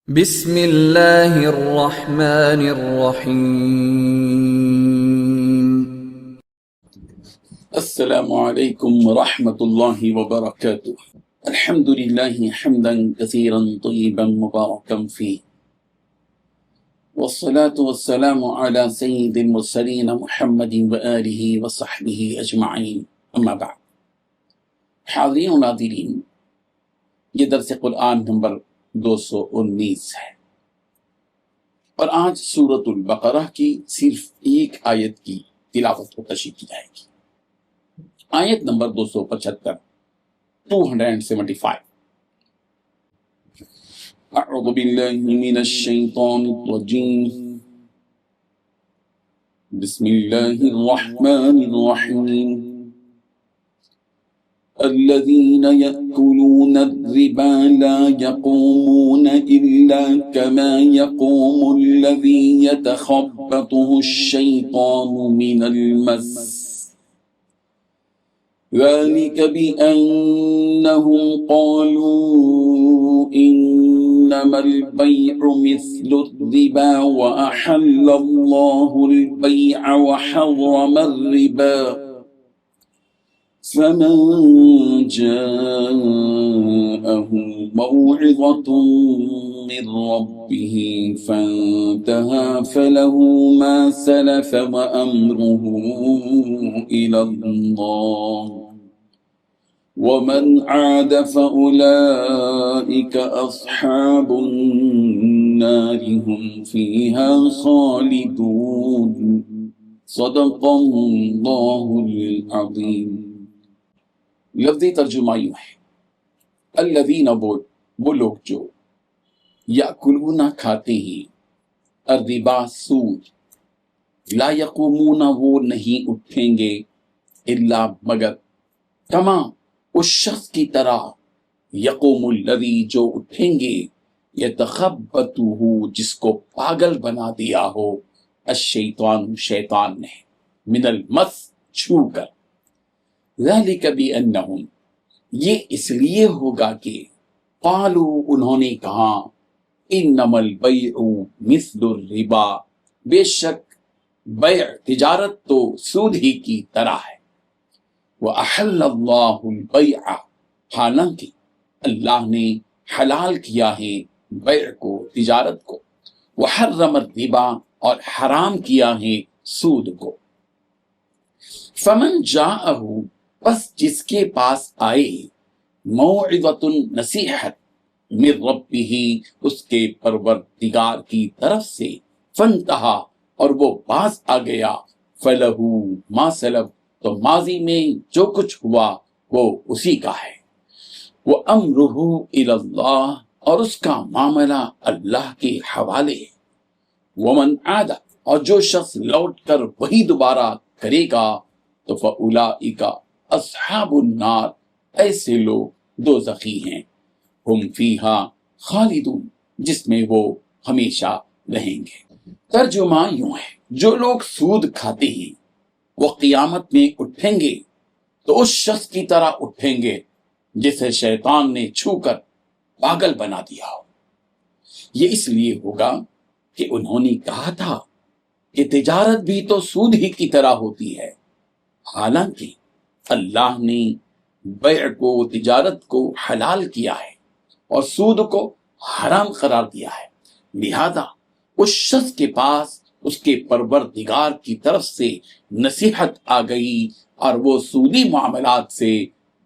بسم اللہ الرحمن الرحیم۔ السلام علیکم ورحمۃ اللہ وبرکاتہ۔ الحمد للہ حمدا کثیرا طیبا مبارکا فیہ، والصلاة والسلام علی سید المرسلین محمد وآلہ وصحبہ اجمعین، اما بعد۔ حاضرین و ناظرین، یہ درس قرآن نمبر 219 ہے، اور آج سورۃ البقرہ کی صرف ایک آیت کی تلاوت و تشریح کی جائے گی۔ آیت نمبر 275 275۔ اعوذ باللہ من الشیطان الرجیم، بسم اللہ الرحمن الرحیم۔ الذين يأكلون الربا لا يقومون إلا كما يقوم الذي يتخبطه الشيطان من المس، ذلك بأنهم قالوا إنما البيع مثل الربا وأحل الله البيع وحرم الربا، فمن جاءه موعظة من ربه فانتهى فله ما سلف وأمره إلى الله، ومن عاد فأولئك أصحاب النار هم فيها خالدون، صدق اللہ العظیم۔ لفظی ترجمہ یوں ہے، الذین وہ لوگ جو یاکلون کھاتے ہیں، الربا سود، لا یقومون وہ نہیں اٹھیں گے، الا مگر، کما اس شخص کی طرح، یقوم الذی جو اٹھیں گے، یتخبطہ جس کو پاگل بنا دیا ہو، الشیطان شیطان نے، من المس چھو کر، ذالک بأنہم یہ اس لیے ہوگا کہ قالوا انہوں نے کہا، انما البیع مثل الربا بے شک بیع تجارت تو سود ہی کی طرح ہے، وأحل اللہ البیع حالانکہ اللہ نے حلال کیا ہے بیع کو تجارت کو، وحرم الربا اور حرام کیا ہے سود کو، فمن جاءہ بس جس کے پاس آئے، موعظۃ نصیحت، من ربہ اس کے پروردگار کی طرف سے، فانتہا اور وہ باز آ گیا، فلہ ما سلف تو ماضی میں جو کچھ ہوا وہ اسی کا ہے، وامرہ الی اللہ اور اس کا معاملہ اللہ کے حوالے ہے، ومن عاد اور جو شخص لوٹ کر وہی دوبارہ کرے گا، تو فاولئک اصحاب النار ایسے لوگ دوزخی ہیں، ہم فیہا خالدون جس میں وہ ہمیشہ رہیں گے۔ ترجمہ یوں ہے، جو لوگ سود کھاتے ہیں وہ قیامت میں اٹھیں گے تو اس شخص کی طرح اٹھیں گے جسے شیطان نے چھو کر پاگل بنا دیا ہو۔ یہ اس لیے ہوگا کہ انہوں نے کہا تھا کہ تجارت بھی تو سود ہی کی طرح ہوتی ہے، حالانکہ اللہ نے بیع کو تجارت کو حلال کیا ہے اور سود کو حرام قرار دیا ہے، لہذا اس شخص کے پاس اس کے پروردگار کی طرف سے نصیحت آ گئی اور وہ سودی معاملات سے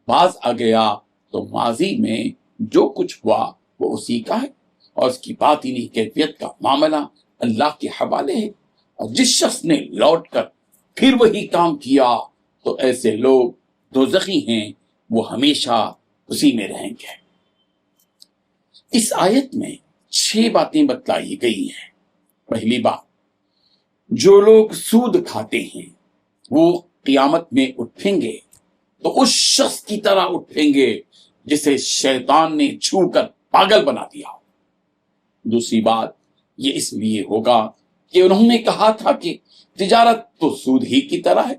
باز آ گیا، تو ماضی میں جو کچھ ہوا وہ اسی کا ہے، اور اس کی باطنی کیفیت کا معاملہ اللہ کے حوالے ہے، اور جس شخص نے لوٹ کر پھر وہی کام کیا تو ایسے لوگ دوزخی ہیں، وہ ہمیشہ اسی میں رہیں گے۔ اس آیت میں 6 باتیں بتلائی گئی ہیں۔ پہلی بات، جو لوگ سود کھاتے ہیں وہ قیامت میں اٹھیں گے تو اس شخص کی طرح اٹھیں گے جسے شیطان نے چھو کر پاگل بنا دیا ہو۔ دوسری بات، یہ اس لیے ہوگا کہ انہوں نے کہا تھا کہ تجارت تو سود ہی کی طرح ہے۔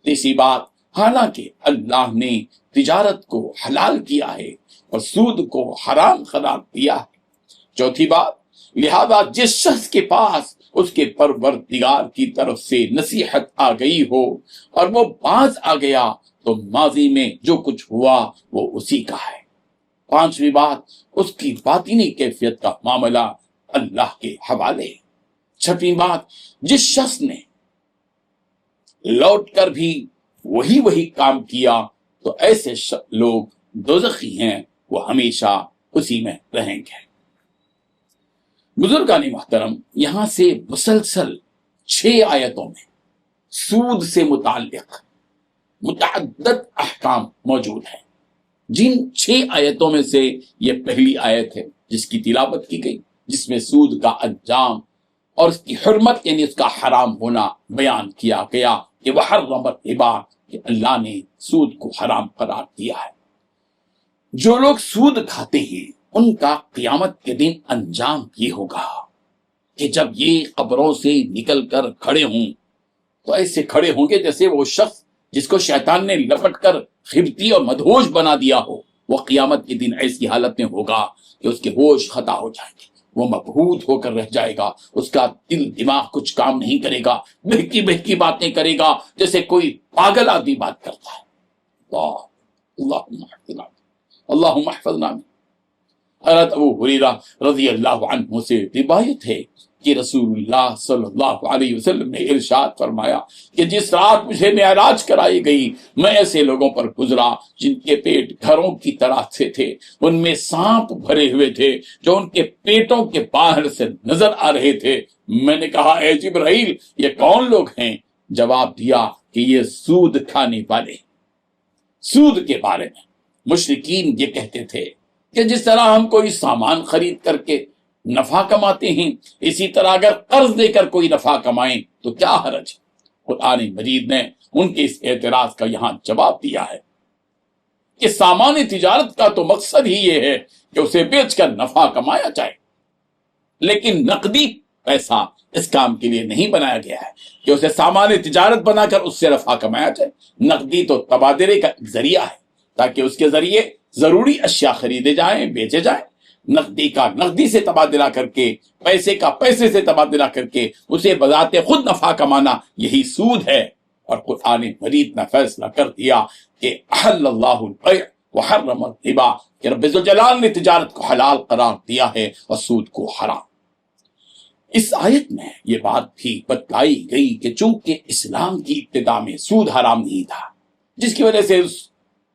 تیسری بات، حالانکہ اللہ نے تجارت کو حلال کیا ہے اور سود کو حرام قرار دیا ہے، چوتھی بات، لہذا جس شخص کے پاس اس کے پروردگار کی طرف سے نصیحت آ گئی ہو اور وہ باز آ گیا تو ماضی میں جو کچھ ہوا وہ اسی کا ہے۔ پانچویں بات، اس کی باطنی کیفیت کا معاملہ اللہ کے حوالے۔ چھٹویں بات، جس شخص نے لوٹ کر بھی وہی کام کیا تو ایسے لوگ دوزخی ہیں، وہ ہمیشہ اسی میں رہیں گے۔ بزرگان محترم، یہاں سے مسلسل 6 آیتوں میں سود سے متعلق متعدد احکام موجود ہیں۔ جن 6 آیتوں میں سے یہ پہلی آیت ہے جس کی تلاوت کی گئی، جس میں سود کا انجام اور اس کی حرمت یعنی اس کا حرام ہونا بیان کیا گیا کہ وحرم الربا، کہ اللہ نے سود کو حرام قرار دیا ہے۔ جو لوگ سود کھاتے ہیں ان کا قیامت کے دن انجام یہ ہوگا کہ جب یہ قبروں سے نکل کر کھڑے ہوں تو ایسے کھڑے ہوں گے جیسے وہ شخص جس کو شیطان نے لپٹ کر خبتی اور مدہوش بنا دیا ہو۔ وہ قیامت کے دن ایسی حالت میں ہوگا کہ اس کے ہوش خطا ہو جائیں گے، وہ مبہوت ہو کر رہ جائے گا، اس کا دل دماغ کچھ کام نہیں کرے گا، بہکی باتیں کرے گا جیسے کوئی پاگل آدمی بات کرتا ہے۔ اللہم احفظنا۔ حضرت ابو ہریرہ رضی اللہ عنہ سے روایت ہے کہ رسول اللہ صلی اللہ علیہ وسلم نے ارشاد فرمایا کہ جس رات مجھے معراج کرائی گئی میں ایسے لوگوں پر گزرا جن کے پیٹ گھروں کی طرح سے تھے، ان میں سانپ بھرے ہوئے تھے جو ان کے پیٹوں کے باہر سے نظر آ رہے تھے۔ میں نے کہا اے جبرائیل، یہ کون لوگ ہیں؟ جواب دیا کہ یہ سود کھانے والے۔ سود کے بارے میں مشرکین یہ کہتے تھے کہ جس طرح ہم کوئی سامان خرید کر کے نفع کماتے ہیں، اسی طرح اگر قرض دے کر کوئی نفع کمائیں تو کیا حرج؟ قرآن مجید نے ان کے اس اعتراض کا یہاں جواب دیا ہے کہ سامان تجارت کا تو مقصد ہی یہ ہے کہ اسے بیچ کر نفع کمایا جائے، لیکن نقدی پیسہ اس کام کے لیے نہیں بنایا گیا ہے کہ اسے سامان تجارت بنا کر اس سے نفع کمایا جائے۔ نقدی تو تبادلے کا ایک ذریعہ ہے تاکہ اس کے ذریعے ضروری اشیاء خریدے جائیں، بیچے جائیں۔ نقدی کا نقدی سے تبادلہ کر کے، پیسے کا پیسے سے تبادلہ کر کے اسے بذات خود نفع کمانا، یہی سود ہے۔ اور قرآن مجید نے فیصلہ کر دیا کہ احل اللہ البیع وحرم الربا، کہ رب ذوالجلال نے تجارت کو حلال قرار دیا ہے اور سود کو حرام۔ اس آیت میں یہ بات بھی بتلائی گئی کہ چونکہ اسلام کی ابتدا میں سود حرام نہیں تھا، جس کی وجہ سے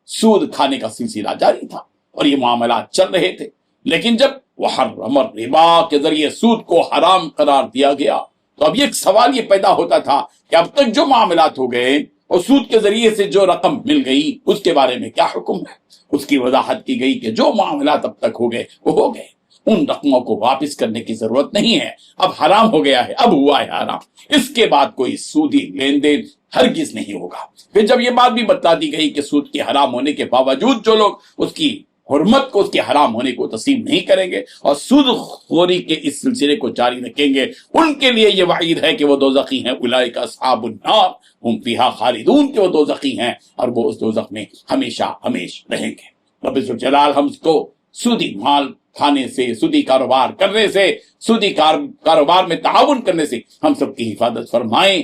سود کھانے کا سلسلہ جاری تھا اور یہ معاملات چل رہے تھے، لیکن جب وحرم الربا کے ذریعے سود کو حرام قرار دیا گیا تو اب یہ ایک سوال یہ پیدا ہوتا تھا کہ اب تک جو معاملات ہو گئے اور سود کے ذریعے سے جو رقم مل گئی اس کے بارے میں کیا حکم ہے؟ اس کی وضاحت کی گئی کہ جو معاملات اب تک ہو گئے وہ ہو گئے، ان رقموں کو واپس کرنے کی ضرورت نہیں ہے، اب حرام ہو گیا ہے، اب ہوا ہے حرام، اس کے بعد کوئی سودی لین دین ہرگز نہیں ہوگا۔ پھر جب یہ بات بھی بتلا دی گئی کہ سود کے حرام ہونے کے باوجود جو لوگ اس کی حرمت کو، اس کے حرام ہونے کو تسلیم نہیں کریں گے اور سود خوری کے اس سلسلے کو جاری رکھیں گے، ان کے لیے یہ وعید ہے کہ وہ دوزخی ہیں، اولئک اصحاب النار ہم فیہا خالدون، کہ وہ دوزخی ہیں اور وہ اس دوزخ میں ہمیشہ ہمیش رہیں گے۔ رب ذوالجلال ہم کو سودی مال کھانے سے، سودی کاروبار کرنے سے، سودی کاروبار میں تعاون کرنے سے ہم سب کی حفاظت فرمائیں،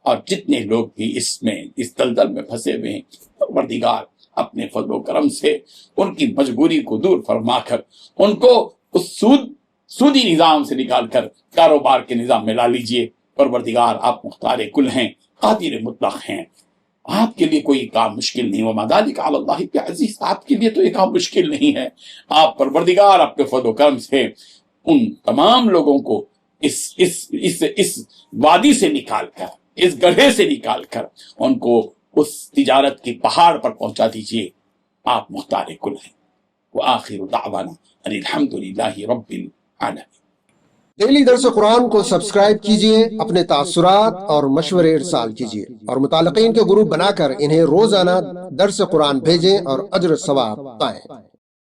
اور جتنے لوگ بھی اس دلدل میں پھنسے ہوئے ہیں، پروردگار اپنے فضل و کرم سے ان کی مجبوری کو دور فرما کر ان کو اس سودی نظام سے نکال کر کاروبار کے نظام میں لا لیجئے۔ پروردگار آپ مختار کل ہیں، قادر مطلق ہیں، آپ کے لیے کوئی کام مشکل نہیں، وما ذلک علی اللہ بعزیز، آپ کے لیے تو یہ کام مشکل نہیں ہے۔ آپ پروردگار اپنے فضل و کرم سے ان تمام لوگوں کو اس وادی سے نکال کر، اس گڑھے سے نکال کر ان کو اس تجارت کی پہاڑ پر پہنچا دیجئے۔ آپ مختار کل ہیں۔ وآخر دعوانا ان الحمدللہ رب العالمین۔ ڈیلی درس قرآن کو سبسکرائب کیجئے، اپنے تاثرات اور مشورے ارسال کیجئے اور متعلقین کے گروپ بنا کر انہیں روزانہ درس قرآن بھیجیں اور اجر ثواب پائیں۔